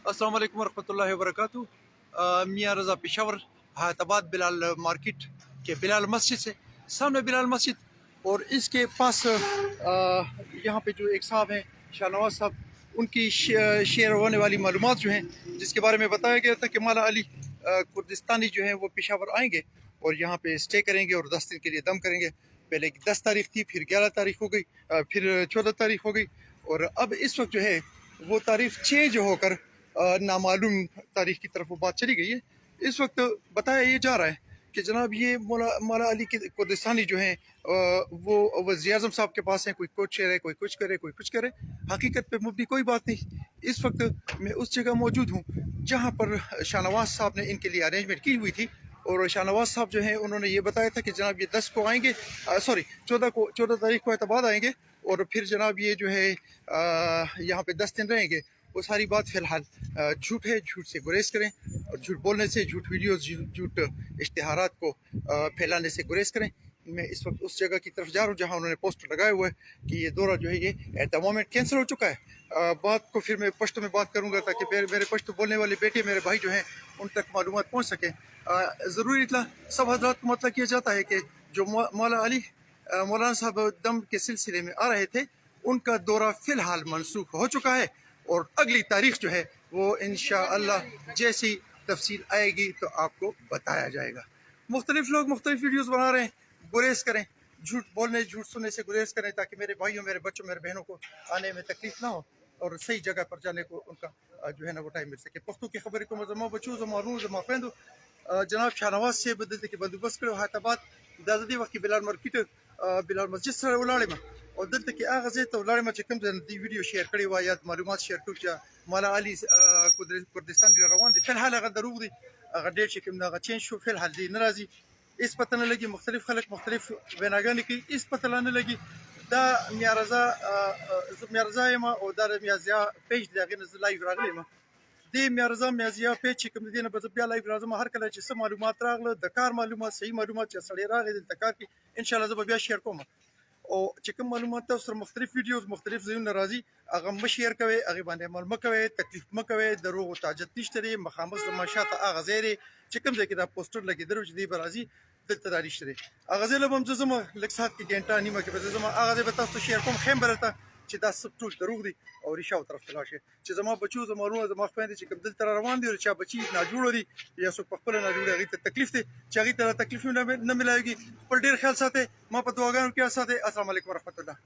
السلام علیکم ورحمۃ اللہ وبرکاتہ۔ میاں رضا پشاور حیات آباد بلال مارکیٹ کے بلال مسجد سے سامنے بلال مسجد، اور اس کے پاس یہاں پہ جو ایک صاحب ہیں شاہ نواز صاحب، ان کی شیئر ہونے والی معلومات جو ہیں، جس کے بارے میں بتایا گیا تھا کہ مالا علی کردستانی جو ہیں وہ پشاور آئیں گے اور یہاں پہ اسٹے کریں گے اور 10 دن کے لیے دم کریں گے۔ پہلے 10 تاریخ تھی، پھر 11 تاریخ ہو گئی، پھر 14 تاریخ ہو گئی، اور اب اس وقت جو ہے وہ تاریخ چینج ہو کر نامعلوم تاریخ کی طرف وہ بات چلی گئی ہے۔ اس وقت بتایا یہ جا رہا ہے کہ جناب یہ مولا علی کے کردستانی جو ہیں وہ وزیر اعظم صاحب کے پاس ہیں، کوئی کچھ کرے، کوئی کچھ کرے، کوئی کچھ کرے، حقیقت پہ مبنی کوئی بات نہیں۔ اس وقت میں اس جگہ موجود ہوں جہاں پر شاہ نواز صاحب نے ان کے لیے ارینجمنٹ کی ہوئی تھی، اور شاہ نواز صاحب جو ہیں انہوں نے یہ بتایا تھا کہ جناب یہ 10 کو آئیں گے، 14 تاریخ کو اعتماد آئیں گے، اور پھر جناب یہ جو ہے یہاں پہ 10 دن رہیں گے۔ وہ ساری بات فی الحال جھوٹ ہے، جھوٹ سے گریز کریں، اور جھوٹ بولنے سے، جھوٹ ویڈیوز، جھوٹ اشتہارات کو پھیلانے سے گریز کریں۔ میں اس وقت اس جگہ کی طرف جا رہا ہوں جہاں انہوں نے پوسٹر لگائے ہوئے کہ یہ دورہ جو ہے یہ ایٹ دا مومنٹ کینسل ہو چکا ہے۔ بات کو پھر میں پشتو میں بات کروں گا تاکہ میرے پشتو بولنے والے بیٹے، میرے بھائی جو ہیں، ان تک معلومات پہنچ سکیں۔ ضروری اطلاع سب حضرات کو مطلب کیا جاتا ہے کہ جو مولا علی مولانا صاحب دم کے سلسلے میں آ رہے تھے، ان کا دورہ فی الحال منسوخ ہو چکا ہے، اور اگلی تاریخ جو ہے وہ انشاءاللہ جیسی تفصیل آئے گی تو آپ کو بتایا جائے گا۔ مختلف لوگ مختلف ویڈیوز بنا رہے ہیں، گریز کریں، جھوٹ بولنے، جھوٹ سننے سے گریز کریں تاکہ میرے بھائیوں، میرے بچوں، میرے بہنوں کو آنے میں تکلیف نہ ہو اور صحیح جگہ پر جانے کو ان کا جو ہے نا وہ ٹائم مل سکے۔ پختو کی خبریں کو زما بچو، زما رونو، زما خویندو، جناب شاہ نواز سے بدلتے کې بندوبست کړو حیات آباد دا د دې وخت کې بلال مارکیټ بلال مسجد سره ولاړم، او دلته کې هغه ځای ته ولاړم چې کوم ځای نه دې ویډیو شیر کړی وای یا معلومات شیر کړو چې مالا علی کردستان دی روان دي. فی الحال هغه دروغ دي، هغه ډیټ چې کوم هغه چینج شو، فی الحال دی نه راځي، هېڅ پته نه لګي. مختلف خلک مختلف ویناګانې کوي، هېڅ پته لا نه لګي. دا میاں رضا یم او دا د میاں ضیا پیج دی، هغې نه زه لایو راغلی یم. دې میاں رضا میاں ضیا پیج چې کوم د دې نه به زه بیا لایو راځم، هر کله چې څه معلومات راغله، د کار معلومات، صحیح معلومات چې سړی راغی دلته کار کوي، انشاءالله زه به بیا شیر کوم. او چې کوم معلومات تاسو سره مختلف ویډیوز مختلف ځایونه راځي، هغه مه شیر کوئ، هغې باندې عمل مه کوئ، تکلیف مه کوئ، دروغو ته حاجت نشته دی. مخامخ زما شاته هغه ځای دی چې کوم ځای کې دا پوسټر لګېدلی و چې دی به راځي، دلته دا نشته دی. هغه ځای له به هم زه ځم، لږ ساعت کې ګنټه نیمه کې به زه ځم، هغه ځای به تاسو ته شیر کوم، ښیم به درته چې دا سب ټول دروغ دي او ریښاو طرف ته لاړ شئ. چې زما بچو، زما ورونه، زما خویندې چې کوم دلته را روان دي، او چا بچي ناجوړه دي یا څوک په خپله ناجوړه، هغوی ته تکلیف دی چې هغوی ته تکلیف نه میلاویږي. خپل ډېر خیال ساتئ، ما په دعاګانو کې یاد ساتئ. السلام علیکم ورحمت الله.